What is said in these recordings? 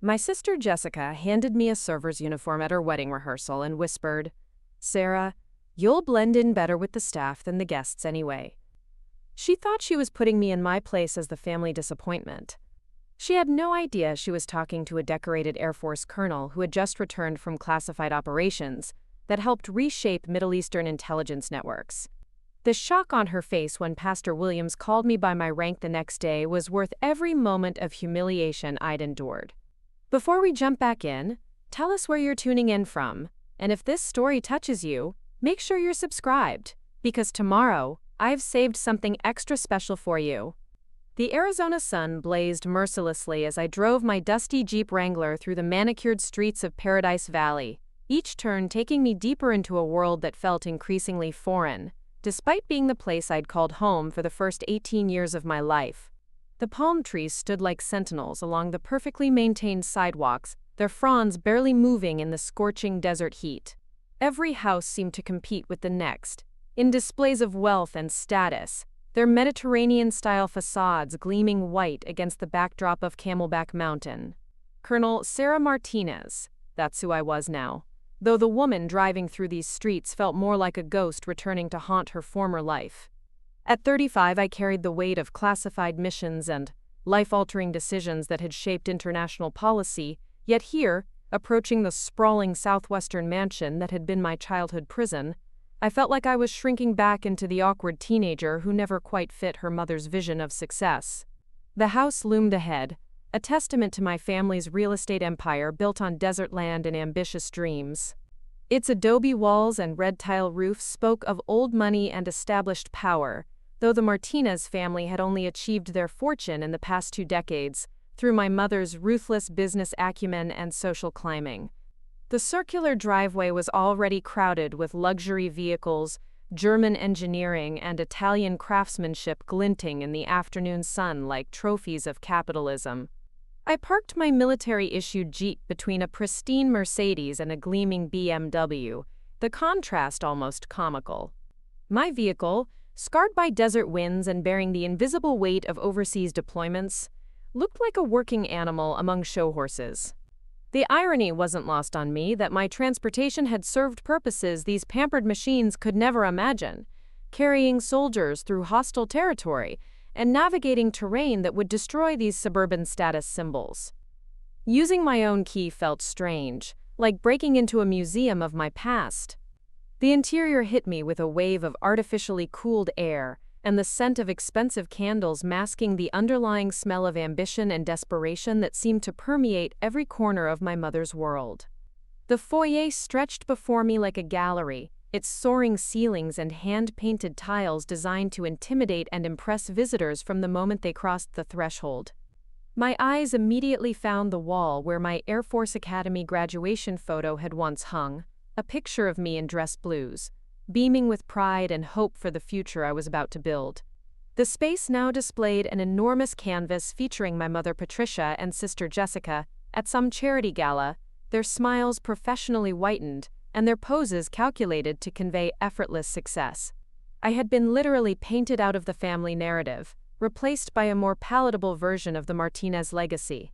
My sister Jessica handed me a server's uniform at her wedding rehearsal and whispered, "Sarah, you'll blend in better with the staff than the guests anyway." She thought she was putting me in my place as the family disappointment. She had no idea she was talking to a decorated Air Force colonel who had just returned from classified operations that helped reshape Middle Eastern intelligence networks. The shock on her face when Pastor Williams called me by my rank the next day was worth every moment of humiliation I'd endured. Before we jump back in, tell us where you're tuning in from, and if this story touches you, make sure you're subscribed, because tomorrow, I've saved something extra special for you. The Arizona sun blazed mercilessly as I drove my dusty Jeep Wrangler through the manicured streets of Paradise Valley, each turn taking me deeper into a world that felt increasingly foreign, despite being the place I'd called home for the first 18 years of my life. The palm trees stood like sentinels along the perfectly maintained sidewalks, their fronds barely moving in the scorching desert heat. Every house seemed to compete with the next, in displays of wealth and status, their Mediterranean-style facades gleaming white against the backdrop of Camelback Mountain. Colonel Sarah Martinez, that's who I was now, though the woman driving through these streets felt more like a ghost returning to haunt her former life. At 35, I carried the weight of classified missions and life-altering decisions that had shaped international policy, yet here, approaching the sprawling southwestern mansion that had been my childhood prison, I felt like I was shrinking back into the awkward teenager who never quite fit her mother's vision of success. The house loomed ahead, a testament to my family's real estate empire built on desert land and ambitious dreams. Its adobe walls and red tile roof spoke of old money and established power, though the Martinez family had only achieved their fortune in the past 2 decades through my mother's ruthless business acumen and social climbing. The circular driveway was already crowded with luxury vehicles, German engineering, and Italian craftsmanship glinting in the afternoon sun like trophies of capitalism. I parked my military-issued Jeep between a pristine Mercedes and a gleaming BMW, the contrast almost comical. My vehicle, scarred by desert winds and bearing the invisible weight of overseas deployments, looked like a working animal among show horses. The irony wasn't lost on me that my transportation had served purposes these pampered machines could never imagine, carrying soldiers through hostile territory and navigating terrain that would destroy these suburban status symbols. Using my own key felt strange, like breaking into a museum of my past. The interior hit me with a wave of artificially cooled air and the scent of expensive candles masking the underlying smell of ambition and desperation that seemed to permeate every corner of my mother's world. The foyer stretched before me like a gallery, its soaring ceilings and hand-painted tiles designed to intimidate and impress visitors from the moment they crossed the threshold. My eyes immediately found the wall where my Air Force Academy graduation photo had once hung, a picture of me in dress blues, beaming with pride and hope for the future I was about to build. The space now displayed an enormous canvas featuring my mother Patricia and sister Jessica at some charity gala, their smiles professionally whitened and their poses calculated to convey effortless success. I had been literally painted out of the family narrative, replaced by a more palatable version of the Martinez legacy.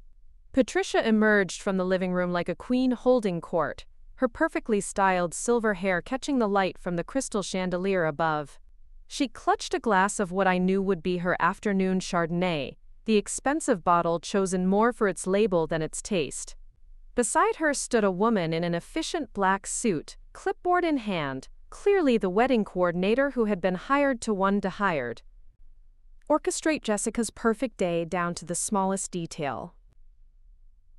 Patricia emerged from the living room like a queen holding court, her perfectly styled silver hair catching the light from the crystal chandelier above. She clutched a glass of what I knew would be her afternoon Chardonnay, the expensive bottle chosen more for its label than its taste. Beside her stood a woman in an efficient black suit, clipboard in hand, clearly the wedding coordinator who had been hired to orchestrate Jessica's perfect day down to the smallest detail.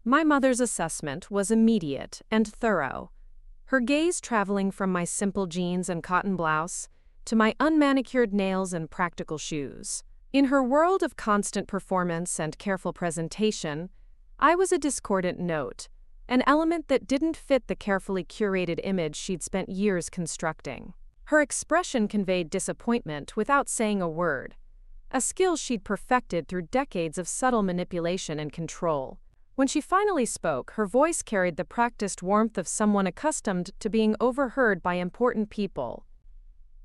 My mother's assessment was immediate and thorough, her gaze traveling from my simple jeans and cotton blouse to my unmanicured nails and practical shoes. In her world of constant performance and careful presentation, I was a discordant note, an element that didn't fit the carefully curated image she'd spent years constructing. Her expression conveyed disappointment without saying a word, a skill she'd perfected through decades of subtle manipulation and control. When she finally spoke, her voice carried the practiced warmth of someone accustomed to being overheard by important people.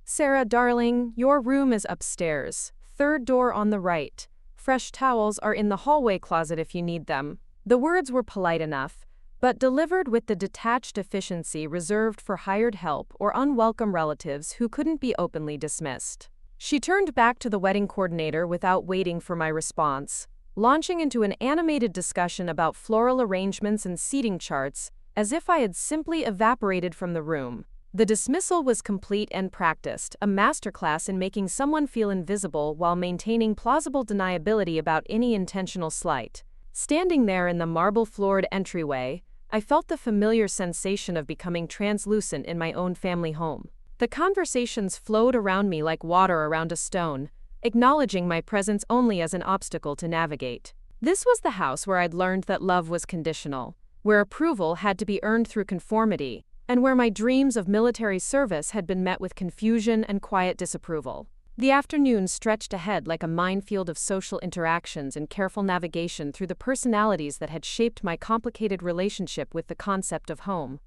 "Sarah, darling, your room is upstairs, 3rd door on the right. Fresh towels are in the hallway closet if you need them." The words were polite enough, but delivered with the detached efficiency reserved for hired help or unwelcome relatives who couldn't be openly dismissed. She turned back to the wedding coordinator without waiting for my response, launching into an animated discussion about floral arrangements and seating charts, as if I had simply evaporated from the room. The dismissal was complete and practiced, a masterclass in making someone feel invisible while maintaining plausible deniability about any intentional slight. Standing there in the marble-floored entryway, I felt the familiar sensation of becoming translucent in my own family home. The conversations flowed around me like water around a stone, acknowledging my presence only as an obstacle to navigate. This was the house where I'd learned that love was conditional, where approval had to be earned through conformity, and where my dreams of military service had been met with confusion and quiet disapproval. The afternoon stretched ahead like a minefield of social interactions and careful navigation through the personalities that had shaped my complicated relationship with the concept of home.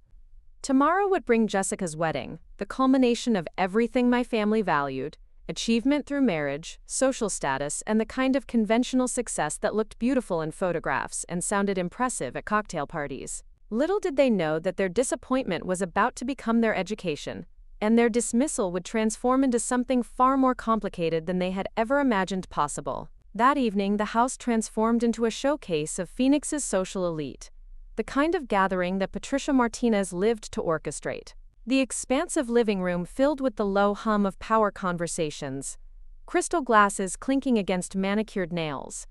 Tomorrow would bring Jessica's wedding, the culmination of everything my family valued: achievement through marriage, social status, and the kind of conventional success that looked beautiful in photographs and sounded impressive at cocktail parties. Little did they know that their disappointment was about to become their education, and their dismissal would transform into something far more complicated than they had ever imagined possible. That evening, the house transformed into a showcase of Phoenix's social elite, the kind of gathering that Sarah Martinez lived to orchestrate. The expansive living room filled with the low hum of power conversations, crystal glasses clinking against manicured nails,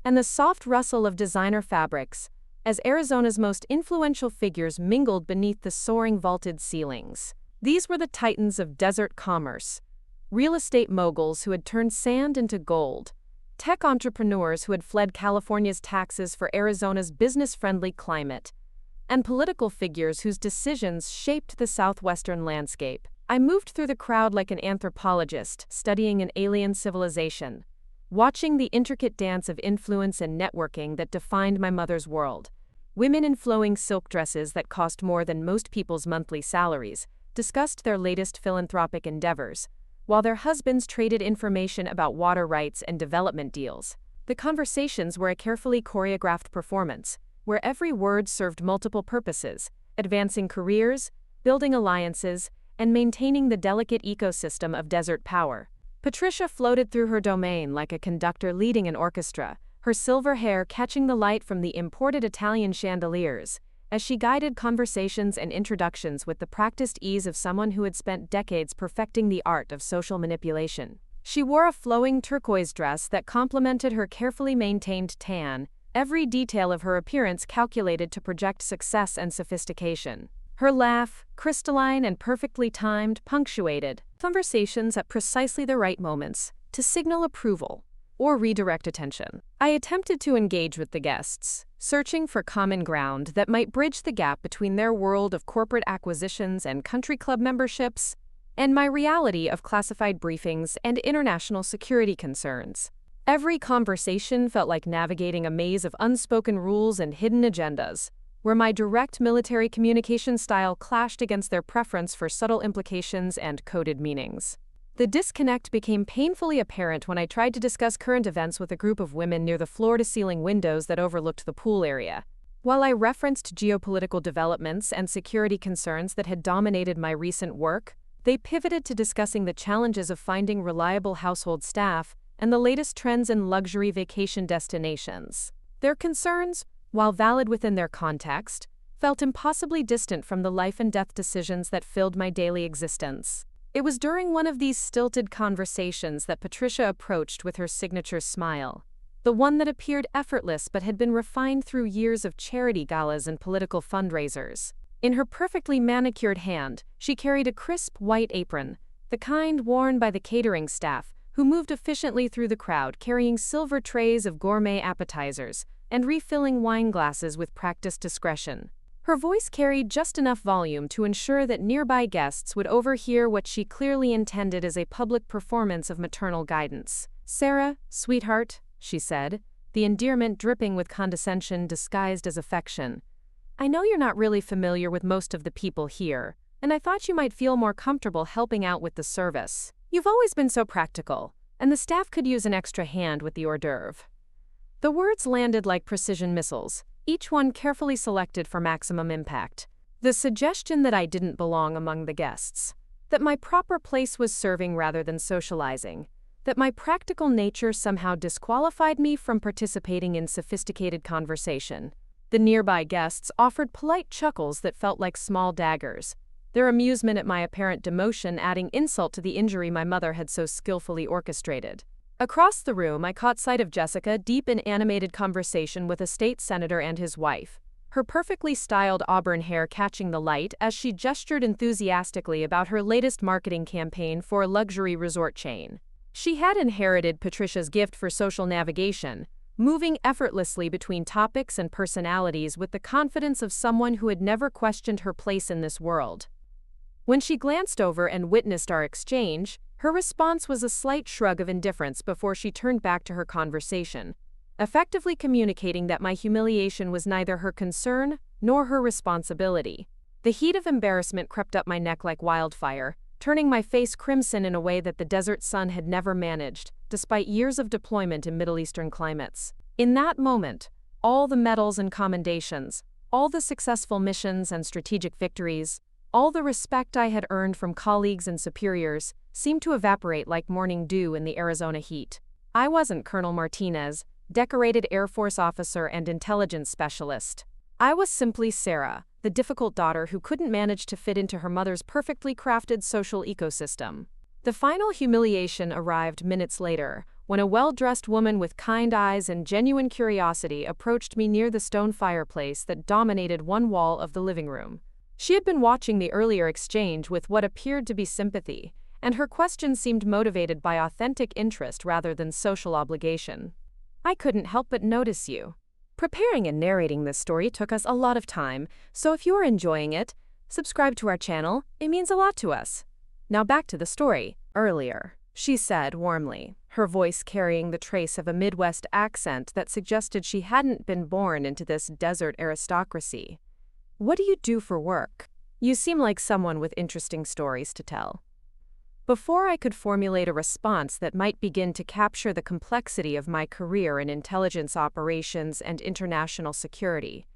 and the soft rustle of designer fabrics, as Arizona's most influential figures mingled beneath the soaring vaulted ceilings. These were the titans of desert commerce, real estate moguls who had turned sand into gold, tech entrepreneurs who had fled California's taxes for Arizona's business-friendly climate, and political figures whose decisions shaped the southwestern landscape. I moved through the crowd like an anthropologist studying an alien civilization, watching the intricate dance of influence and networking that defined my mother's world. Women in flowing silk dresses that cost more than most people's monthly salaries discussed their latest philanthropic endeavors, while their husbands traded information about water rights and development deals. The conversations were a carefully choreographed performance, where every word served multiple purposes: advancing careers, building alliances, and maintaining the delicate ecosystem of desert power. Patricia floated through her domain like a conductor leading an orchestra, her silver hair catching the light from the imported Italian chandeliers, as she guided conversations and introductions with the practiced ease of someone who had spent decades perfecting the art of social manipulation. She wore a flowing turquoise dress that complemented her carefully maintained tan, every detail of her appearance calculated to project success and sophistication. Her laugh, crystalline and perfectly timed, punctuated conversations at precisely the right moments to signal approval or redirect attention. I attempted to engage with the guests, searching for common ground that might bridge the gap between their world of corporate acquisitions and country club memberships and my reality of classified briefings and international security concerns. Every conversation felt like navigating a maze of unspoken rules and hidden agendas, where my direct military communication style clashed against their preference for subtle implications and coded meanings. The disconnect became painfully apparent when I tried to discuss current events with a group of women near the floor-to-ceiling windows that overlooked the pool area. While I referenced geopolitical developments and security concerns that had dominated my recent work, they pivoted to discussing the challenges of finding reliable household staff and the latest trends in luxury vacation destinations. Their concerns, while valid within their context, felt impossibly distant from the life-and-death decisions that filled my daily existence. It was during one of these stilted conversations that Patricia approached with her signature smile, the one that appeared effortless but had been refined through years of charity galas and political fundraisers. In her perfectly manicured hand, she carried a crisp white apron, the kind worn by the catering staff, who moved efficiently through the crowd carrying silver trays of gourmet appetizers and refilling wine glasses with practiced discretion. Her voice carried just enough volume to ensure that nearby guests would overhear what she clearly intended as a public performance of maternal guidance. "Sarah, sweetheart," she said, the endearment dripping with condescension disguised as affection. "I know you're not really familiar with most of the people here, and I thought you might feel more comfortable helping out with the service. You've always been so practical, and the staff could use an extra hand with the hors d'oeuvre." The words landed like precision missiles, each one carefully selected for maximum impact. The suggestion that I didn't belong among the guests, that my proper place was serving rather than socializing, that my practical nature somehow disqualified me from participating in sophisticated conversation. The nearby guests offered polite chuckles that felt like small daggers, their amusement at my apparent demotion adding insult to the injury my mother had so skillfully orchestrated. Across the room, I caught sight of Jessica deep in animated conversation with a state senator and his wife, her perfectly styled auburn hair catching the light as she gestured enthusiastically about her latest marketing campaign for a luxury resort chain. She had inherited Patricia's gift for social navigation, moving effortlessly between topics and personalities with the confidence of someone who had never questioned her place in this world. When she glanced over and witnessed our exchange, her response was a slight shrug of indifference before she turned back to her conversation, effectively communicating that my humiliation was neither her concern nor her responsibility. The heat of embarrassment crept up my neck like wildfire, turning my face crimson in a way that the desert sun had never managed, despite years of deployment in Middle Eastern climates. In that moment, all the medals and commendations, all the successful missions and strategic victories, all the respect I had earned from colleagues and superiors seemed to evaporate like morning dew in the Arizona heat. I wasn't Colonel Martinez, decorated Air Force officer and intelligence specialist. I was simply Sarah, the difficult daughter who couldn't manage to fit into her mother's perfectly crafted social ecosystem. The final humiliation arrived minutes later, when a well-dressed woman with kind eyes and genuine curiosity approached me near the stone fireplace that dominated one wall of the living room. She had been watching the earlier exchange with what appeared to be sympathy, and her questions seemed motivated by authentic interest rather than social obligation. "I couldn't help but notice you." Preparing and narrating this story took us a lot of time, so if you are enjoying it, subscribe to our channel, it means a lot to us. Now back to the story. "Earlier," she said warmly, her voice carrying the trace of a Midwest accent that suggested she hadn't been born into this desert aristocracy. "What do you do for work? You seem like someone with interesting stories to tell." Before I could formulate a response that might begin to capture the complexity of my career in intelligence operations and international security,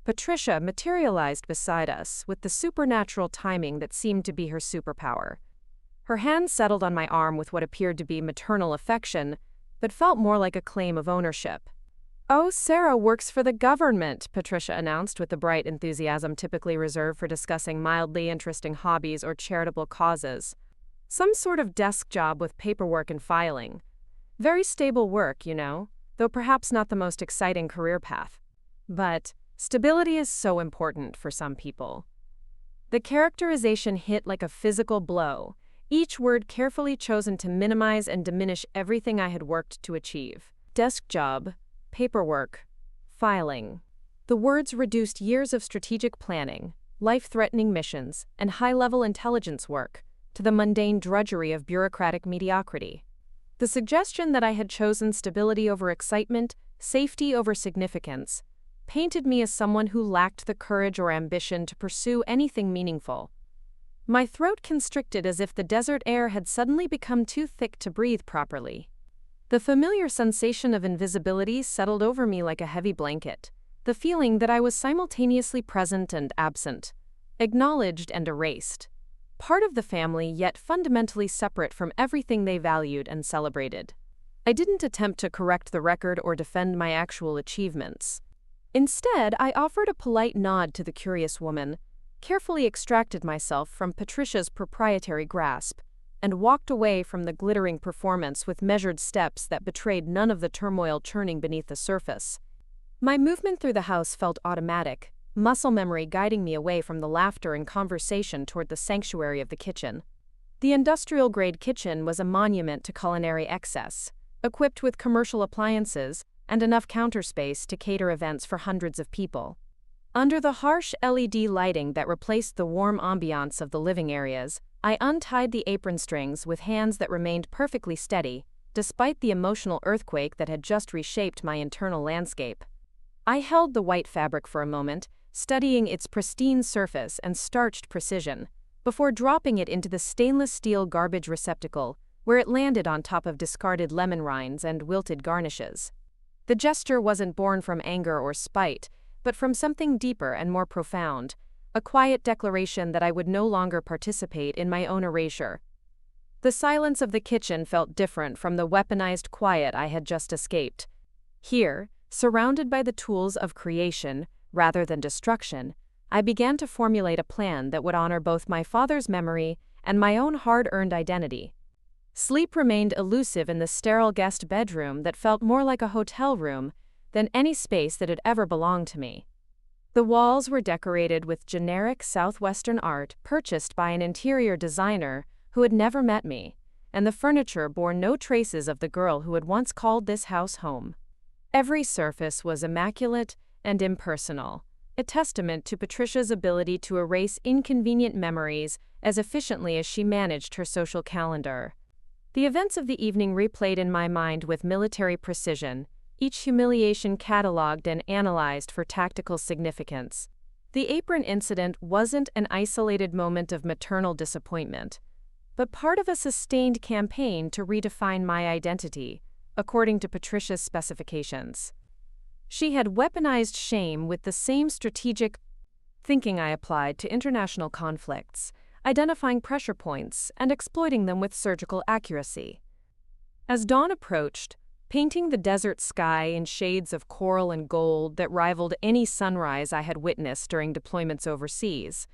Patricia materialized beside us with the supernatural timing that seemed to be her superpower. Her hand settled on my arm with what appeared to be maternal affection, but felt more like a claim of ownership. "Oh, Sarah works for the government," Patricia announced with the bright enthusiasm typically reserved for discussing mildly interesting hobbies or charitable causes. "Some sort of desk job with paperwork and filing. Very stable work, you know, though perhaps not the most exciting career path. But stability is so important for some people." The characterization hit like a physical blow, each word carefully chosen to minimize and diminish everything I had worked to achieve. Desk job, paperwork, filing. The words reduced years of strategic planning, life-threatening missions, and high-level intelligence work to the mundane drudgery of bureaucratic mediocrity. The suggestion that I had chosen stability over excitement, safety over significance, painted me as someone who lacked the courage or ambition to pursue anything meaningful. My throat constricted as if the desert air had suddenly become too thick to breathe properly. The familiar sensation of invisibility settled over me like a heavy blanket, the feeling that I was simultaneously present and absent, acknowledged and erased. Part of the family, yet fundamentally separate from everything they valued and celebrated. I didn't attempt to correct the record or defend my actual achievements. Instead, I offered a polite nod to the curious woman, carefully extracted myself from Patricia's proprietary grasp, and walked away from the glittering performance with measured steps that betrayed none of the turmoil churning beneath the surface. My movement through the house felt automatic, muscle memory guiding me away from the laughter and conversation toward the sanctuary of the kitchen. The industrial-grade kitchen was a monument to culinary excess, equipped with commercial appliances and enough counter space to cater events for hundreds of people. Under the harsh LED lighting that replaced the warm ambiance of the living areas, I untied the apron strings with hands that remained perfectly steady, despite the emotional earthquake that had just reshaped my internal landscape. I held the white fabric for a moment, studying its pristine surface and starched precision, before dropping it into the stainless steel garbage receptacle, where it landed on top of discarded lemon rinds and wilted garnishes. The gesture wasn't born from anger or spite, but from something deeper and more profound, a quiet declaration that I would no longer participate in my own erasure. The silence of the kitchen felt different from the weaponized quiet I had just escaped. Here, surrounded by the tools of creation, rather than destruction, I began to formulate a plan that would honor both my father's memory and my own hard-earned identity. Sleep remained elusive in the sterile guest bedroom that felt more like a hotel room than any space that had ever belonged to me. The walls were decorated with generic Southwestern art purchased by an interior designer who had never met me, and the furniture bore no traces of the girl who had once called this house home. Every surface was immaculate and impersonal, a testament to Patricia's ability to erase inconvenient memories as efficiently as she managed her social calendar. The events of the evening replayed in my mind with military precision, each humiliation catalogued and analyzed for tactical significance. The apron incident wasn't an isolated moment of maternal disappointment, but part of a sustained campaign to redefine my identity, according to Patricia's specifications. She had weaponized shame with the same strategic thinking I applied to international conflicts, identifying pressure points and exploiting them with surgical accuracy. As dawn approached, painting the desert sky in shades of coral and gold that rivaled any sunrise I had witnessed during deployments overseas,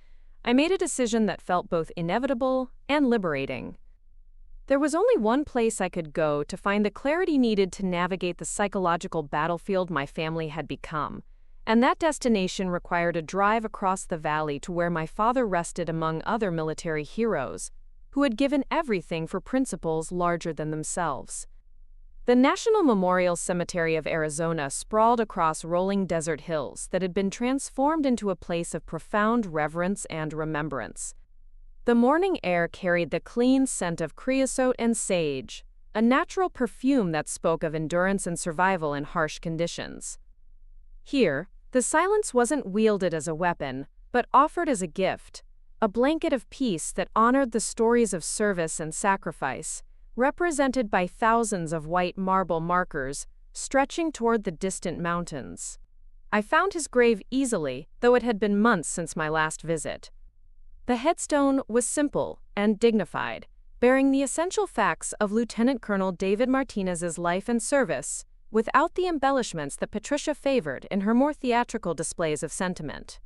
I made a decision that felt both inevitable and liberating. There was only one place I could go to find the clarity needed to navigate the psychological battlefield my family had become, and that destination required a drive across the valley to where my father rested among other military heroes, who had given everything for principles larger than themselves. The National Memorial Cemetery of Arizona sprawled across rolling desert hills that had been transformed into a place of profound reverence and remembrance. The morning air carried the clean scent of creosote and sage, a natural perfume that spoke of endurance and survival in harsh conditions. Here, the silence wasn't wielded as a weapon, but offered as a gift, a blanket of peace that honored the stories of service and sacrifice, represented by thousands of white marble markers stretching toward the distant mountains. I found his grave easily, though it had been months since my last visit. The headstone was simple and dignified, bearing the essential facts of Lieutenant Colonel David Martinez's life and service, without the embellishments that Patricia favored in her more theatrical displays of sentiment.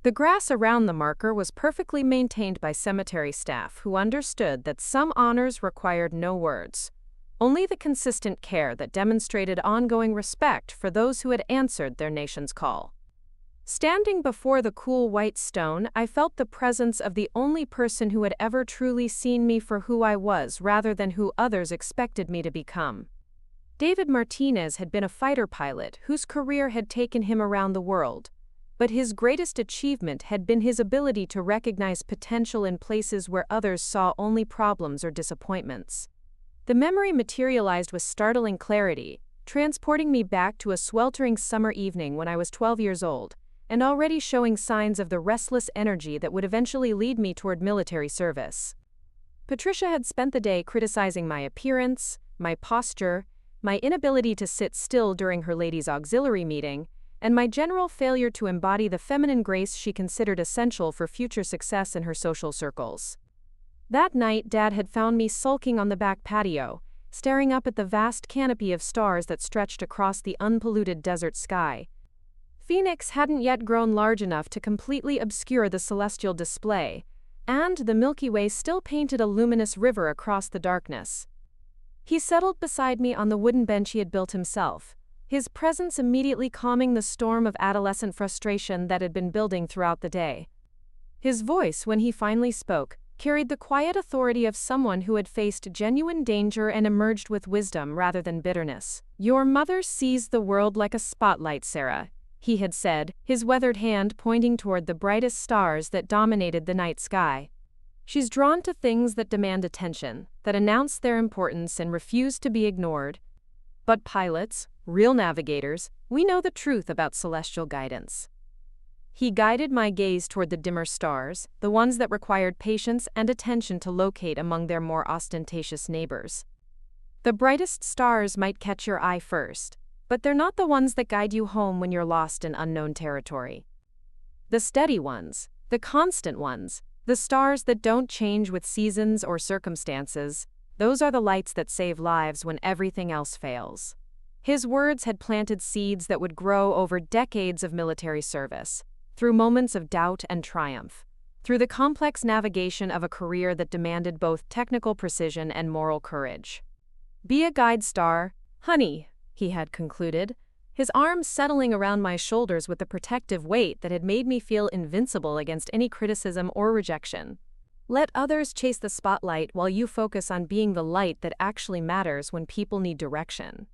The grass around the marker was perfectly maintained by cemetery staff who understood that some honors required no words, only the consistent care that demonstrated ongoing respect for those who had answered their nation's call. Standing before the cool white stone, I felt the presence of the only person who had ever truly seen me for who I was rather than who others expected me to become. David Martinez had been a fighter pilot whose career had taken him around the world, but his greatest achievement had been his ability to recognize potential in places where others saw only problems or disappointments. The memory materialized with startling clarity, transporting me back to a sweltering summer evening when I was 12 years old, and already showing signs of the restless energy that would eventually lead me toward military service. Patricia had spent the day criticizing my appearance, my posture, my inability to sit still during her ladies' auxiliary meeting, and my general failure to embody the feminine grace she considered essential for future success in her social circles. That night, Dad had found me sulking on the back patio, staring up at the vast canopy of stars that stretched across the unpolluted desert sky. Phoenix hadn't yet grown large enough to completely obscure the celestial display, and the Milky Way still painted a luminous river across the darkness. He settled beside me on the wooden bench he had built himself, his presence immediately calming the storm of adolescent frustration that had been building throughout the day. His voice, when he finally spoke, carried the quiet authority of someone who had faced genuine danger and emerged with wisdom rather than bitterness. "Your mother sees the world like a spotlight, Sarah," he had said, his weathered hand pointing toward the brightest stars that dominated the night sky. "She's drawn to things that demand attention, that announce their importance and refuse to be ignored. But pilots, real navigators, we know the truth about celestial guidance." He guided my gaze toward the dimmer stars, the ones that required patience and attention to locate among their more ostentatious neighbors. The brightest stars might catch your eye first, but they're not the ones that guide you home when you're lost in unknown territory. The steady ones, the constant ones, the stars that don't change with seasons or circumstances, those are the lights that save lives when everything else fails. His words had planted seeds that would grow over decades of military service, through moments of doubt and triumph, through the complex navigation of a career that demanded both technical precision and moral courage. Be a guide star, honey, he had concluded, his arms settling around my shoulders with a protective weight that had made me feel invincible against any criticism or rejection. Let others chase the spotlight while you focus on being the light that actually matters when people need direction.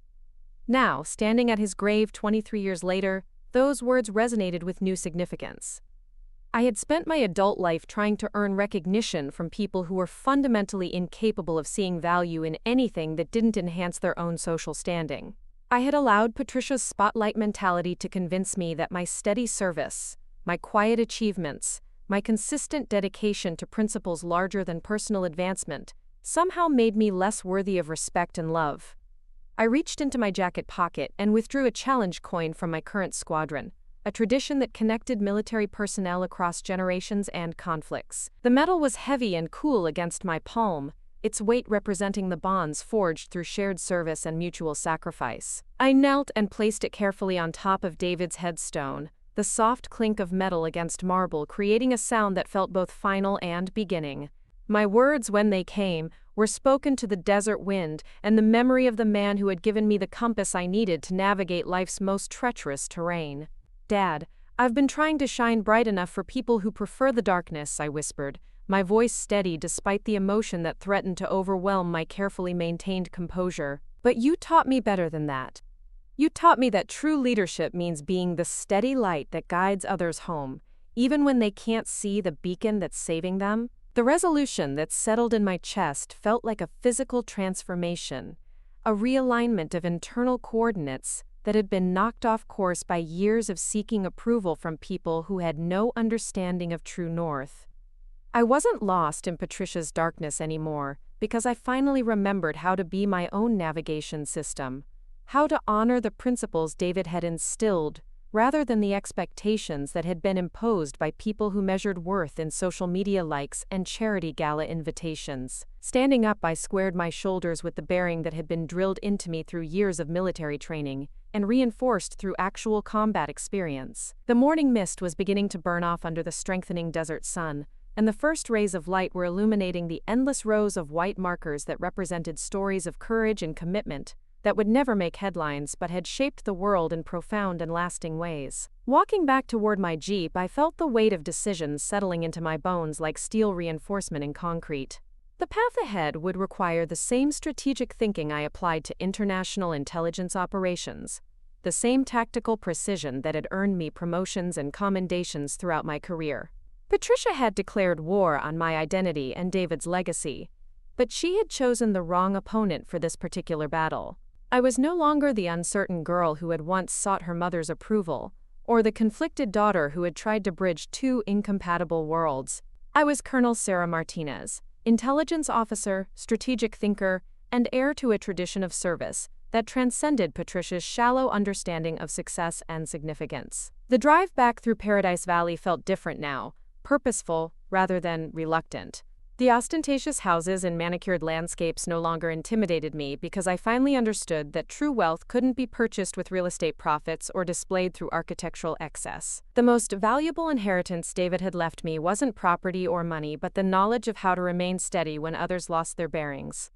Now, standing at his grave 23 years later, those words resonated with new significance. I had spent my adult life trying to earn recognition from people who were fundamentally incapable of seeing value in anything that didn't enhance their own social standing. I had allowed Patricia's spotlight mentality to convince me that my steady service, my quiet achievements, my consistent dedication to principles larger than personal advancement, somehow made me less worthy of respect and love. I reached into my jacket pocket and withdrew a challenge coin from my current squadron, a tradition that connected military personnel across generations and conflicts. The metal was heavy and cool against my palm, its weight representing the bonds forged through shared service and mutual sacrifice. I knelt and placed it carefully on top of David's headstone, the soft clink of metal against marble creating a sound that felt both final and beginning. My words, when they came, were spoken to the desert wind and the memory of the man who had given me the compass I needed to navigate life's most treacherous terrain. Dad, I've been trying to shine bright enough for people who prefer the darkness, I whispered, my voice steady despite the emotion that threatened to overwhelm my carefully maintained composure. But you taught me better than that. You taught me that true leadership means being the steady light that guides others home, even when they can't see the beacon that's saving them. The resolution that settled in my chest felt like a physical transformation, a realignment of internal coordinates that had been knocked off course by years of seeking approval from people who had no understanding of true north. I wasn't lost in Patricia's darkness anymore because I finally remembered how to be my own navigation system, how to honor the principles David had instilled, rather than the expectations that had been imposed by people who measured worth in social media likes and charity gala invitations. Standing up, I squared my shoulders with the bearing that had been drilled into me through years of military training and reinforced through actual combat experience. The morning mist was beginning to burn off under the strengthening desert sun, and the first rays of light were illuminating the endless rows of white markers that represented stories of courage and commitment that would never make headlines but had shaped the world in profound and lasting ways. Walking back toward my Jeep, I felt the weight of decisions settling into my bones like steel reinforcement in concrete. The path ahead would require the same strategic thinking I applied to international intelligence operations, the same tactical precision that had earned me promotions and commendations throughout my career. Patricia had declared war on my identity and David's legacy, but she had chosen the wrong opponent for this particular battle. I was no longer the uncertain girl who had once sought her mother's approval, or the conflicted daughter who had tried to bridge two incompatible worlds. I was Colonel Sarah Martinez, intelligence officer, strategic thinker, and heir to a tradition of service that transcended Patricia's shallow understanding of success and significance. The drive back through Paradise Valley felt different now, purposeful rather than reluctant. The ostentatious houses and manicured landscapes no longer intimidated me because I finally understood that true wealth couldn't be purchased with real estate profits or displayed through architectural excess. The most valuable inheritance David had left me wasn't property or money, but the knowledge of how to remain steady when others lost their bearings.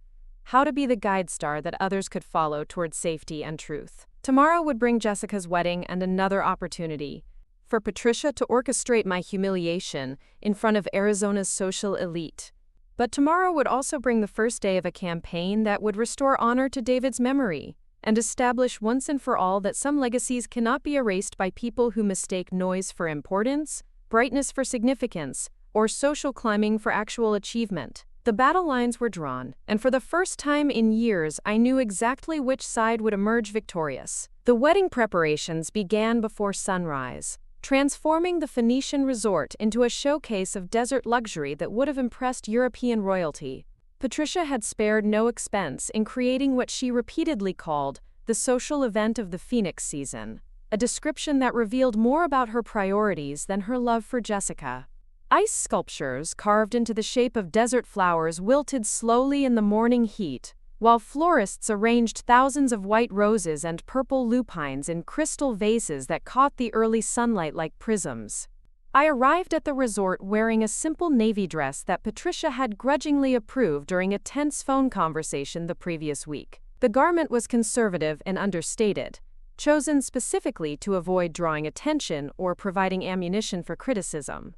How to be the guide star that others could follow toward safety and truth. Tomorrow would bring Jessica's wedding and another opportunity for Patricia to orchestrate my humiliation in front of Arizona's social elite. But tomorrow would also bring the first day of a campaign that would restore honor to David's memory and establish once and for all that some legacies cannot be erased by people who mistake noise for importance, brightness for significance, or social climbing for actual achievement. The battle lines were drawn, and for the first time in years I knew exactly which side would emerge victorious. The wedding preparations began before sunrise, transforming the Phoenician resort into a showcase of desert luxury that would have impressed European royalty. Patricia had spared no expense in creating what she repeatedly called the social event of the Phoenix season, a description that revealed more about her priorities than her love for Jessica. Ice sculptures carved into the shape of desert flowers wilted slowly in the morning heat, while florists arranged thousands of white roses and purple lupines in crystal vases that caught the early sunlight like prisms. I arrived at the resort wearing a simple navy dress that Patricia had grudgingly approved during a tense phone conversation the previous week. The garment was conservative and understated, chosen specifically to avoid drawing attention or providing ammunition for criticism.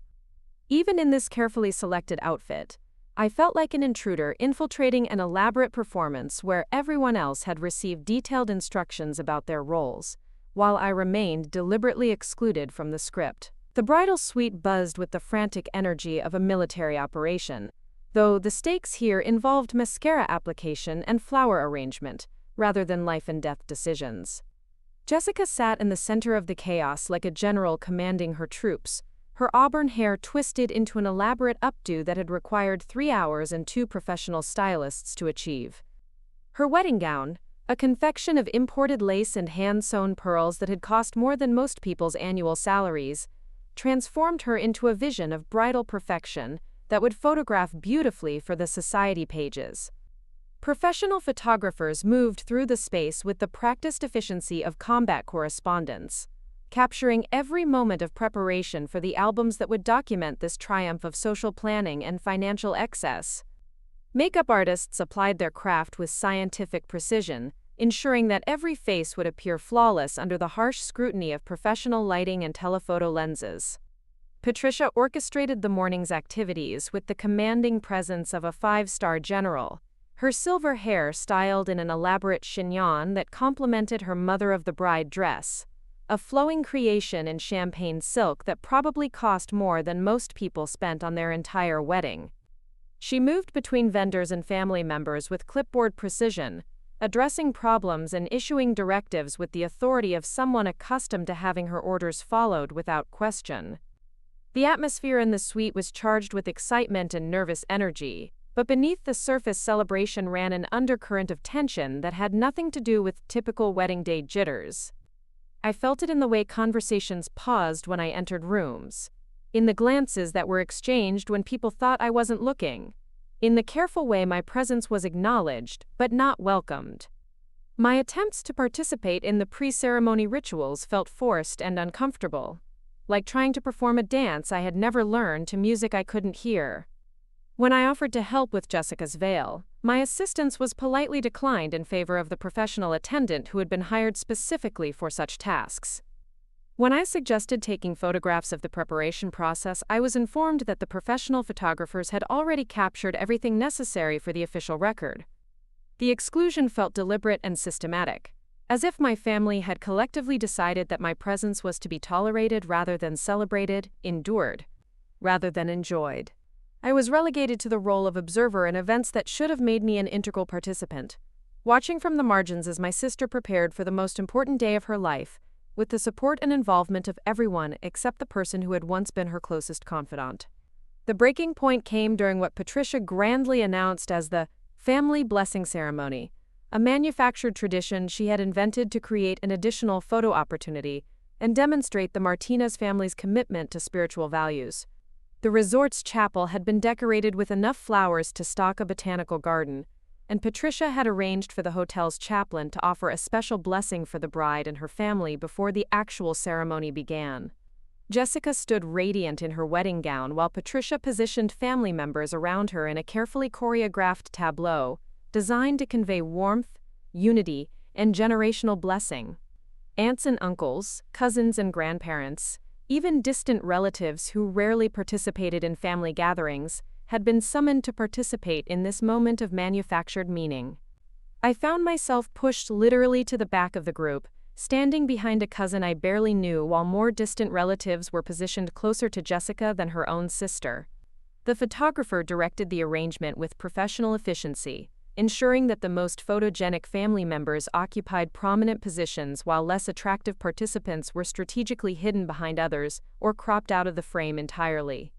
Even in this carefully selected outfit, I felt like an intruder infiltrating an elaborate performance where everyone else had received detailed instructions about their roles, while I remained deliberately excluded from the script. The bridal suite buzzed with the frantic energy of a military operation, though the stakes here involved mascara application and flower arrangement, rather than life-and-death decisions. Jessica sat in the center of the chaos like a general commanding her troops, her auburn hair twisted into an elaborate updo that had required 3 hours and 2 professional stylists to achieve. Her wedding gown, a confection of imported lace and hand-sewn pearls that had cost more than most people's annual salaries, transformed her into a vision of bridal perfection that would photograph beautifully for the society pages. Professional photographers moved through the space with the practiced efficiency of combat correspondents, capturing every moment of preparation for the albums that would document this triumph of social planning and financial excess. Makeup artists applied their craft with scientific precision, ensuring that every face would appear flawless under the harsh scrutiny of professional lighting and telephoto lenses. Patricia orchestrated the morning's activities with the commanding presence of a 5-star general, her silver hair styled in an elaborate chignon that complemented her mother-of-the-bride dress, a flowing creation in champagne silk that probably cost more than most people spent on their entire wedding. She moved between vendors and family members with clipboard precision, addressing problems and issuing directives with the authority of someone accustomed to having her orders followed without question. The atmosphere in the suite was charged with excitement and nervous energy, but beneath the surface celebration ran an undercurrent of tension that had nothing to do with typical wedding day jitters. I felt it in the way conversations paused when I entered rooms, in the glances that were exchanged when people thought I wasn't looking, in the careful way my presence was acknowledged but not welcomed. My attempts to participate in the pre-ceremony rituals felt forced and uncomfortable, like trying to perform a dance I had never learned to music I couldn't hear. When I offered to help with Jessica's veil, my assistance was politely declined in favor of the professional attendant who had been hired specifically for such tasks. When I suggested taking photographs of the preparation process, I was informed that the professional photographers had already captured everything necessary for the official record. The exclusion felt deliberate and systematic, as if my family had collectively decided that my presence was to be tolerated rather than celebrated, endured, rather than enjoyed. I was relegated to the role of observer in events that should have made me an integral participant, watching from the margins as my sister prepared for the most important day of her life, with the support and involvement of everyone except the person who had once been her closest confidant. The breaking point came during what Patricia grandly announced as the family blessing ceremony, a manufactured tradition she had invented to create an additional photo opportunity and demonstrate the Martinez family's commitment to spiritual values. The resort's chapel had been decorated with enough flowers to stock a botanical garden, and Patricia had arranged for the hotel's chaplain to offer a special blessing for the bride and her family before the actual ceremony began. Jessica stood radiant in her wedding gown while Patricia positioned family members around her in a carefully choreographed tableau designed to convey warmth, unity, and generational blessing. Aunts and uncles, cousins and grandparents, even distant relatives who rarely participated in family gatherings, had been summoned to participate in this moment of manufactured meaning. I found myself pushed literally to the back of the group, standing behind a cousin I barely knew while more distant relatives were positioned closer to Jessica than her own sister. The photographer directed the arrangement with professional efficiency, ensuring that the most photogenic family members occupied prominent positions while less attractive participants were strategically hidden behind others or cropped out of the frame entirely.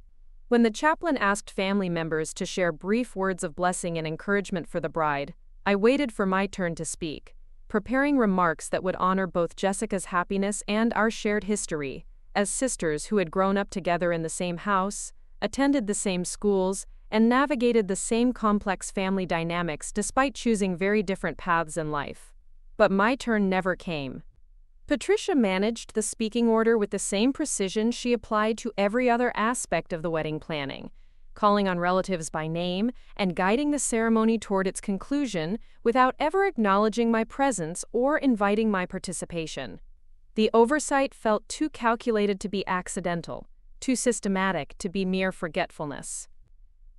When the chaplain asked family members to share brief words of blessing and encouragement for the bride, I waited for my turn to speak, preparing remarks that would honor both Jessica's happiness and our shared history, as sisters who had grown up together in the same house, attended the same schools, and navigated the same complex family dynamics despite choosing very different paths in life. But my turn never came. Patricia managed the speaking order with the same precision she applied to every other aspect of the wedding planning, calling on relatives by name and guiding the ceremony toward its conclusion without ever acknowledging my presence or inviting my participation. The oversight felt too calculated to be accidental, too systematic to be mere forgetfulness.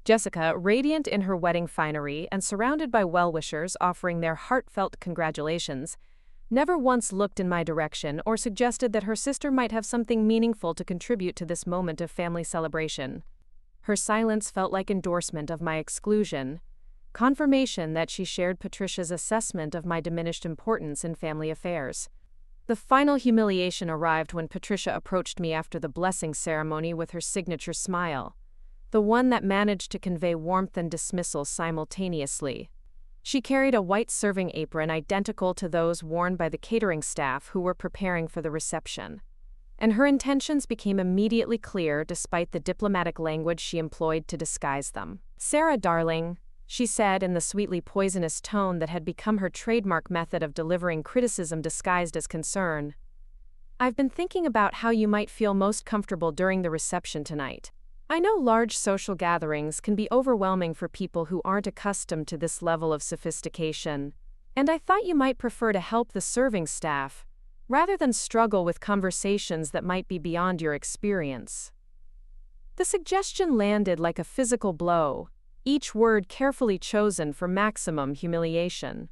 Jessica, radiant in her wedding finery and surrounded by well-wishers offering their heartfelt congratulations, never once looked in my direction or suggested that her sister might have something meaningful to contribute to this moment of family celebration. Her silence felt like endorsement of my exclusion, confirmation that she shared Patricia's assessment of my diminished importance in family affairs. The final humiliation arrived when Patricia approached me after the blessing ceremony with her signature smile, the one that managed to convey warmth and dismissal simultaneously. She carried a white serving apron identical to those worn by the catering staff who were preparing for the reception, and her intentions became immediately clear despite the diplomatic language she employed to disguise them. "Sarah, darling," she said in the sweetly poisonous tone that had become her trademark method of delivering criticism disguised as concern, "I've been thinking about how you might feel most comfortable during the reception tonight. I know large social gatherings can be overwhelming for people who aren't accustomed to this level of sophistication, and I thought you might prefer to help the serving staff, rather than struggle with conversations that might be beyond your experience." The suggestion landed like a physical blow, each word carefully chosen for maximum humiliation.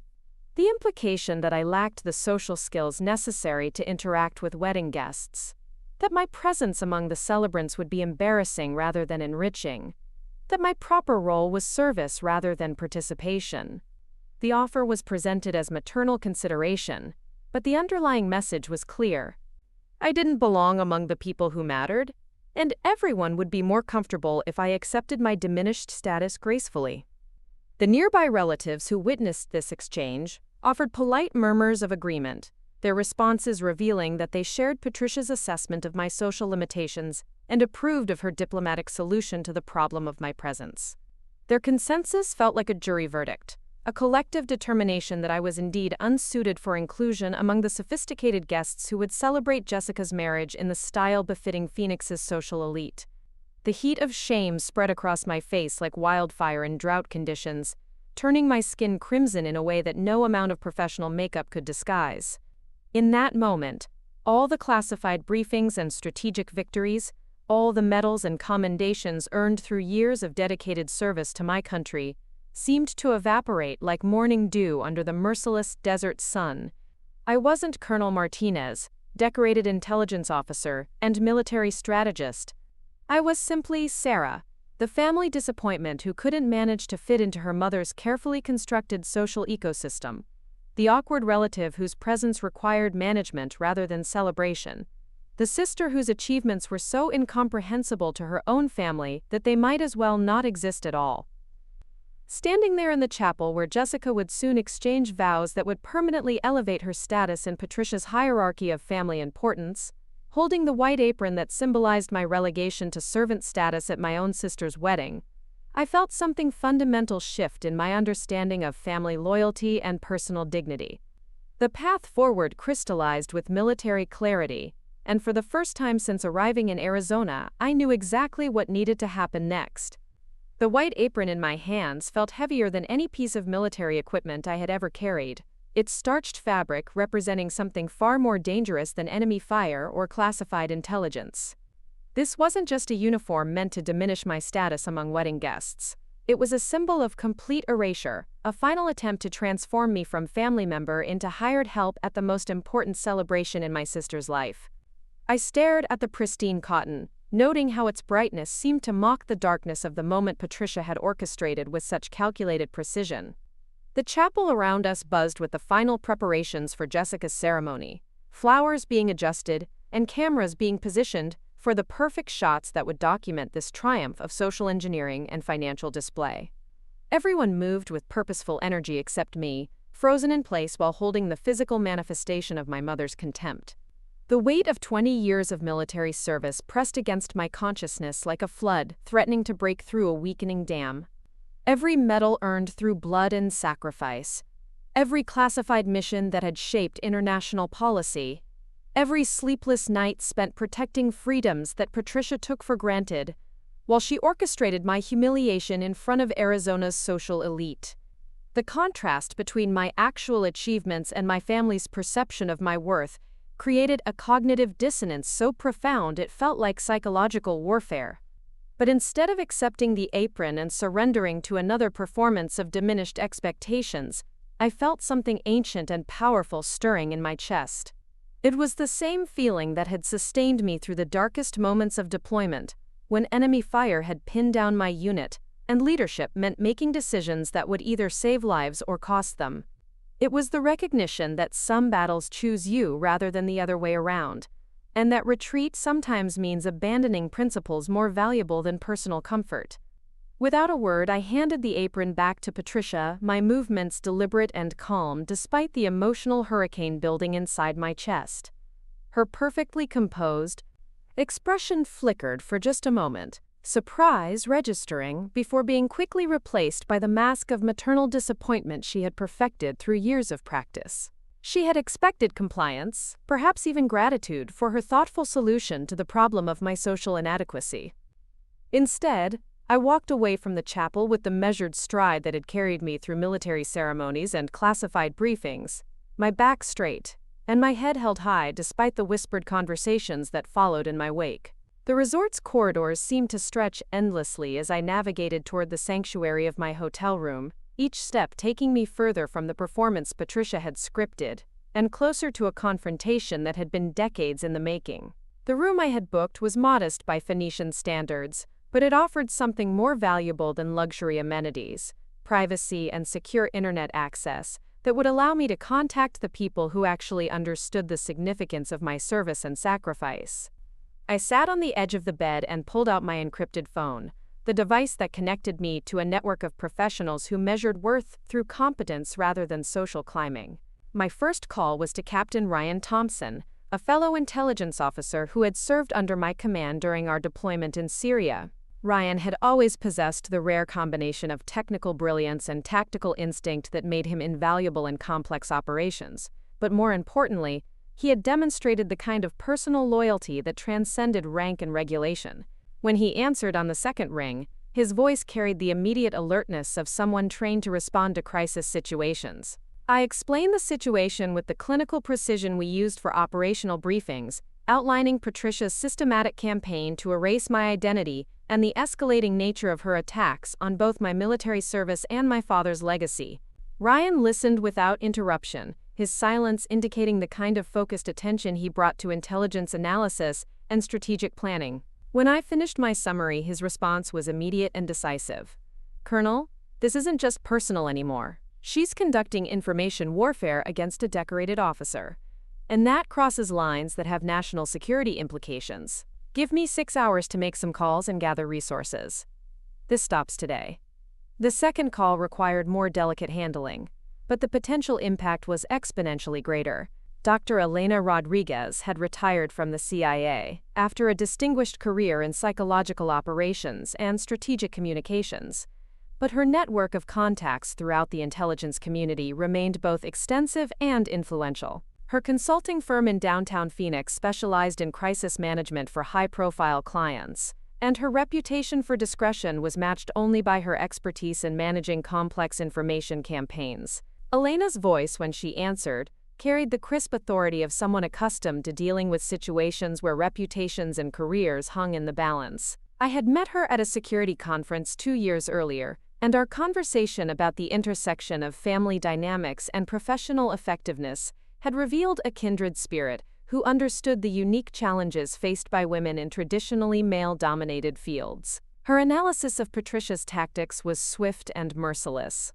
The implication that I lacked the social skills necessary to interact with wedding guests, that my presence among the celebrants would be embarrassing rather than enriching, that my proper role was service rather than participation. The offer was presented as maternal consideration, but the underlying message was clear. I didn't belong among the people who mattered, and everyone would be more comfortable if I accepted my diminished status gracefully. The nearby relatives who witnessed this exchange offered polite murmurs of agreement, their responses revealing that they shared Patricia's assessment of my social limitations and approved of her diplomatic solution to the problem of my presence. Their consensus felt like a jury verdict, a collective determination that I was indeed unsuited for inclusion among the sophisticated guests who would celebrate Jessica's marriage in the style befitting Phoenix's social elite. The heat of shame spread across my face like wildfire in drought conditions, turning my skin crimson in a way that no amount of professional makeup could disguise. In that moment, all the classified briefings and strategic victories, all the medals and commendations earned through years of dedicated service to my country, seemed to evaporate like morning dew under the merciless desert sun. I wasn't Colonel Martinez, decorated intelligence officer and military strategist. I was simply Sarah, the family disappointment who couldn't manage to fit into her mother's carefully constructed social ecosystem, the awkward relative whose presence required management rather than celebration, the sister whose achievements were so incomprehensible to her own family that they might as well not exist at all. Standing there in the chapel where Jessica would soon exchange vows that would permanently elevate her status in Patricia's hierarchy of family importance, holding the white apron that symbolized my relegation to servant status at my own sister's wedding, I felt something fundamental shift in my understanding of family loyalty and personal dignity. The path forward crystallized with military clarity, and for the first time since arriving in Arizona, I knew exactly what needed to happen next. The white apron in my hands felt heavier than any piece of military equipment I had ever carried, its starched fabric representing something far more dangerous than enemy fire or classified intelligence. This wasn't just a uniform meant to diminish my status among wedding guests. It was a symbol of complete erasure, a final attempt to transform me from family member into hired help at the most important celebration in my sister's life. I stared at the pristine cotton, noting how its brightness seemed to mock the darkness of the moment Patricia had orchestrated with such calculated precision. The chapel around us buzzed with the final preparations for Jessica's ceremony, flowers being adjusted and cameras being positioned for the perfect shots that would document this triumph of social engineering and financial display. Everyone moved with purposeful energy except me, frozen in place while holding the physical manifestation of my mother's contempt. The weight of 20 years of military service pressed against my consciousness like a flood, threatening to break through a weakening dam. Every medal earned through blood and sacrifice, every classified mission that had shaped international policy, every sleepless night spent protecting freedoms that Patricia took for granted, while she orchestrated my humiliation in front of Arizona's social elite. The contrast between my actual achievements and my family's perception of my worth created a cognitive dissonance so profound it felt like psychological warfare. But instead of accepting the apron and surrendering to another performance of diminished expectations, I felt something ancient and powerful stirring in my chest. It was the same feeling that had sustained me through the darkest moments of deployment, when enemy fire had pinned down my unit, and leadership meant making decisions that would either save lives or cost them. It was the recognition that some battles choose you rather than the other way around, and that retreat sometimes means abandoning principles more valuable than personal comfort. Without a word, I handed the apron back to Patricia, my movements deliberate and calm despite the emotional hurricane building inside my chest. Her perfectly composed expression flickered for just a moment, surprise registering before being quickly replaced by the mask of maternal disappointment she had perfected through years of practice. She had expected compliance, perhaps even gratitude for her thoughtful solution to the problem of my social inadequacy. Instead, I walked away from the chapel with the measured stride that had carried me through military ceremonies and classified briefings, my back straight, and my head held high despite the whispered conversations that followed in my wake. The resort's corridors seemed to stretch endlessly as I navigated toward the sanctuary of my hotel room, each step taking me further from the performance Patricia had scripted, and closer to a confrontation that had been decades in the making. The room I had booked was modest by Phoenician standards, but it offered something more valuable than luxury amenities: privacy and secure internet access that would allow me to contact the people who actually understood the significance of my service and sacrifice. I sat on the edge of the bed and pulled out my encrypted phone, the device that connected me to a network of professionals who measured worth through competence rather than social climbing. My first call was to Captain Ryan Thompson, a fellow intelligence officer who had served under my command during our deployment in Syria. Ryan had always possessed the rare combination of technical brilliance and tactical instinct that made him invaluable in complex operations, but more importantly, he had demonstrated the kind of personal loyalty that transcended rank and regulation. When he answered on the second ring, his voice carried the immediate alertness of someone trained to respond to crisis situations. I explained the situation with the clinical precision we used for operational briefings, outlining Patricia's systematic campaign to erase my identity and the escalating nature of her attacks on both my military service and my father's legacy. Ryan listened without interruption, his silence indicating the kind of focused attention he brought to intelligence analysis and strategic planning. When I finished my summary, his response was immediate and decisive. "Colonel, this isn't just personal anymore. She's conducting information warfare against a decorated officer. And that crosses lines that have national security implications. Give me 6 hours to make some calls and gather resources. This stops today." The second call required more delicate handling, but the potential impact was exponentially greater. Dr. Elena Rodriguez had retired from the CIA after a distinguished career in psychological operations and strategic communications, but her network of contacts throughout the intelligence community remained both extensive and influential. Her consulting firm in downtown Phoenix specialized in crisis management for high-profile clients, and her reputation for discretion was matched only by her expertise in managing complex information campaigns. Elena's voice, when she answered, carried the crisp authority of someone accustomed to dealing with situations where reputations and careers hung in the balance. I had met her at a security conference 2 years earlier, and our conversation about the intersection of family dynamics and professional effectiveness had revealed a kindred spirit who understood the unique challenges faced by women in traditionally male-dominated fields. Her analysis of Patricia's tactics was swift and merciless.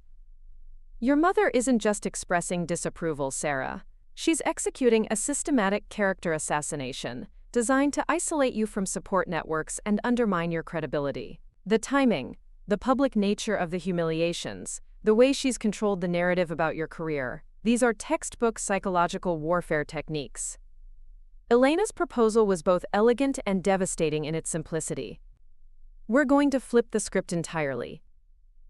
"Your mother isn't just expressing disapproval, Sarah. She's executing a systematic character assassination designed to isolate you from support networks and undermine your credibility. The timing, the public nature of the humiliations, the way she's controlled the narrative about your career. These are textbook psychological warfare techniques. Elena's proposal was both elegant and devastating in its simplicity. We're going to flip the script entirely.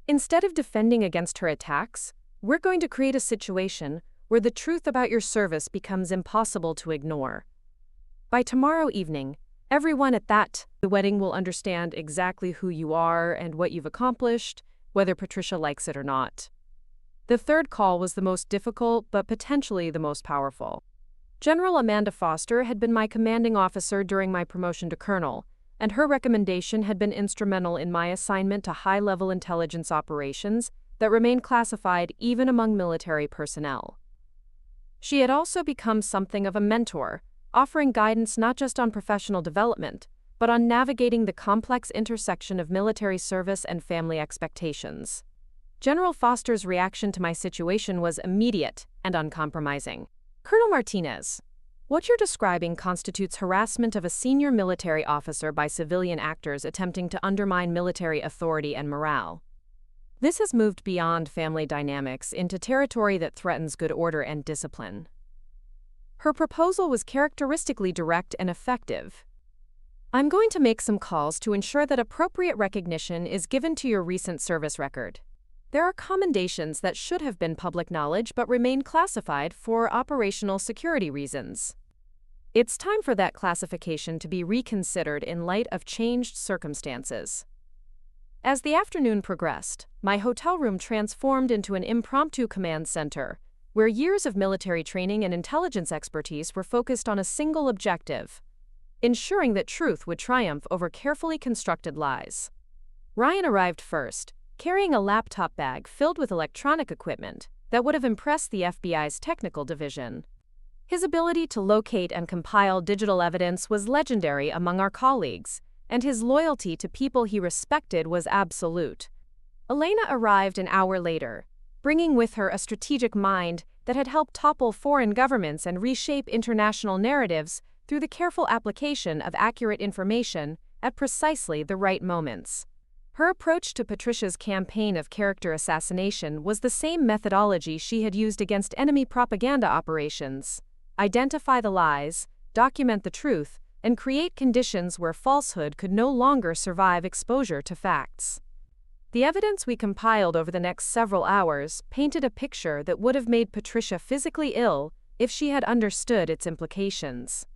Instead of defending against her attacks, we're going to create a situation where the truth about your service becomes impossible to ignore. By tomorrow evening, everyone at the wedding will understand exactly who you are and what you've accomplished, whether Patricia likes it or not. The third call was the most difficult, but potentially the most powerful. General Amanda Foster had been my commanding officer during my promotion to colonel, and her recommendation had been instrumental in my assignment to high-level intelligence operations that remained classified even among military personnel. She had also become something of a mentor, offering guidance not just on professional development, but on navigating the complex intersection of military service and family expectations. General Foster's reaction to my situation was immediate and uncompromising. Colonel Martinez, what you're describing constitutes harassment of a senior military officer by civilian actors attempting to undermine military authority and morale. This has moved beyond family dynamics into territory that threatens good order and discipline. Her proposal was characteristically direct and effective. I'm going to make some calls to ensure that appropriate recognition is given to your recent service record. There are commendations that should have been public knowledge but remain classified for operational security reasons. It's time for that classification to be reconsidered in light of changed circumstances. As the afternoon progressed, my hotel room transformed into an impromptu command center, where years of military training and intelligence expertise were focused on a single objective: ensuring that truth would triumph over carefully constructed lies. Ryan arrived first, carrying a laptop bag filled with electronic equipment that would have impressed the FBI's technical division. His ability to locate and compile digital evidence was legendary among our colleagues, and his loyalty to people he respected was absolute. Elena arrived an hour later, bringing with her a strategic mind that had helped topple foreign governments and reshape international narratives through the careful application of accurate information at precisely the right moments. Her approach to Patricia's campaign of character assassination was the same methodology she had used against enemy propaganda operations: identify the lies, document the truth, and create conditions where falsehood could no longer survive exposure to facts. The evidence we compiled over the next several hours painted a picture that would have made Patricia physically ill if she had understood its implications.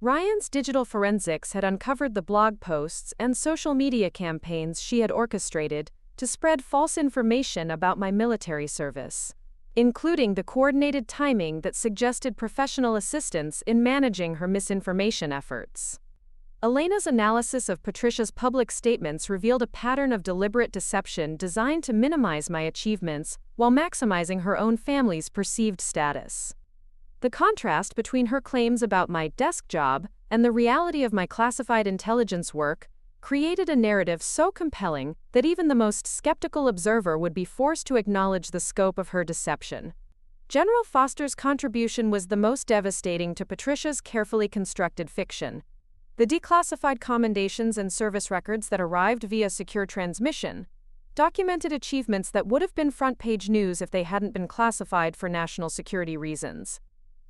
Ryan's digital forensics had uncovered the blog posts and social media campaigns she had orchestrated to spread false information about my military service, including the coordinated timing that suggested professional assistance in managing her misinformation efforts. Elena's analysis of Patricia's public statements revealed a pattern of deliberate deception designed to minimize my achievements while maximizing her own family's perceived status. The contrast between her claims about my desk job and the reality of my classified intelligence work created a narrative so compelling that even the most skeptical observer would be forced to acknowledge the scope of her deception. General Foster's contribution was the most devastating to Patricia's carefully constructed fiction. The declassified commendations and service records that arrived via secure transmission documented achievements that would have been front-page news if they hadn't been classified for national security reasons.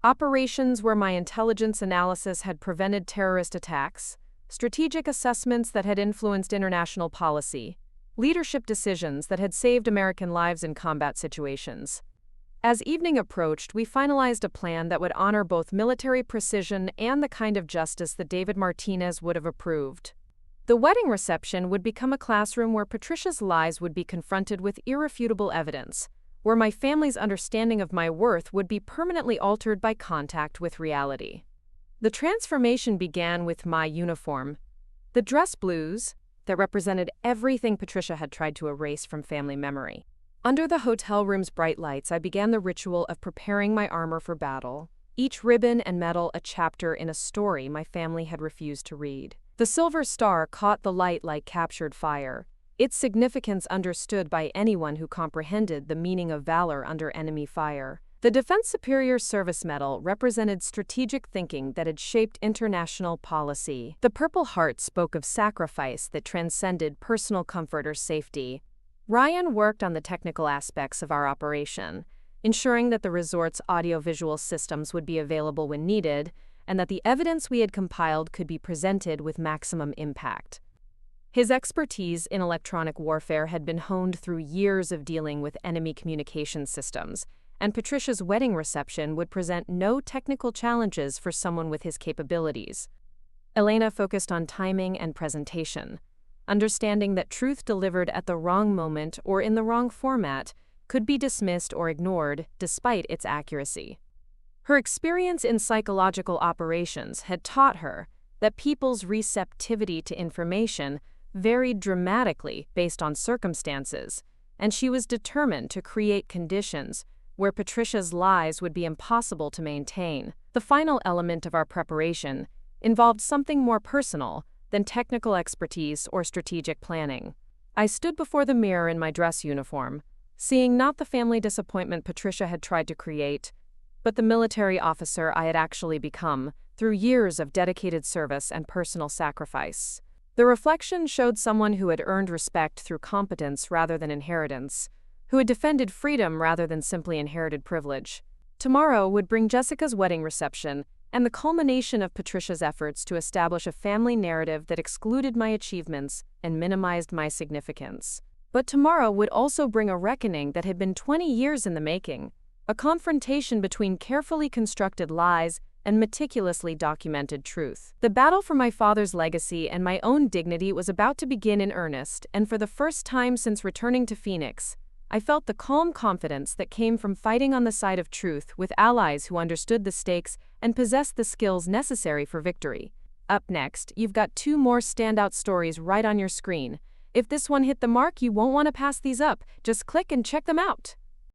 Operations where my intelligence analysis had prevented terrorist attacks, strategic assessments that had influenced international policy, leadership decisions that had saved American lives in combat situations. As evening approached, we finalized a plan that would honor both military precision and the kind of justice that David Martinez would have approved. The wedding reception would become a classroom where Patricia's lies would be confronted with irrefutable evidence, where my family's understanding of my worth would be permanently altered by contact with reality. The transformation began with my uniform, the dress blues that represented everything Patricia had tried to erase from family memory. Under the hotel room's bright lights, I began the ritual of preparing my armor for battle, each ribbon and medal a chapter in a story my family had refused to read. The silver star caught the light like captured fire, its significance understood by anyone who comprehended the meaning of valor under enemy fire. The Defense Superior Service Medal represented strategic thinking that had shaped international policy. The Purple Heart spoke of sacrifice that transcended personal comfort or safety. Ryan worked on the technical aspects of our operation, ensuring that the resort's audiovisual systems would be available when needed, and that the evidence we had compiled could be presented with maximum impact. His expertise in electronic warfare had been honed through years of dealing with enemy communication systems, and Patricia's wedding reception would present no technical challenges for someone with his capabilities. Elena focused on timing and presentation, understanding that truth delivered at the wrong moment or in the wrong format could be dismissed or ignored despite its accuracy. Her experience in psychological operations had taught her that people's receptivity to information varied dramatically based on circumstances, and she was determined to create conditions where Patricia's lies would be impossible to maintain. The final element of our preparation involved something more personal than technical expertise or strategic planning. I stood before the mirror in my dress uniform, seeing not the family disappointment Patricia had tried to create, but the military officer I had actually become through years of dedicated service and personal sacrifice. The reflection showed someone who had earned respect through competence rather than inheritance, who had defended freedom rather than simply inherited privilege. Tomorrow would bring Jessica's wedding reception and the culmination of Patricia's efforts to establish a family narrative that excluded my achievements and minimized my significance. But tomorrow would also bring a reckoning that had been 20 years in the making, a confrontation between carefully constructed lies and meticulously documented truth. The battle for my father's legacy and my own dignity was about to begin in earnest, and for the first time since returning to Phoenix, I felt the calm confidence that came from fighting on the side of truth with allies who understood the stakes and possessed the skills necessary for victory. Up next, you've got 2 more standout stories right on your screen. If this one hit the mark, you won't want to pass these up. Just click and check them out.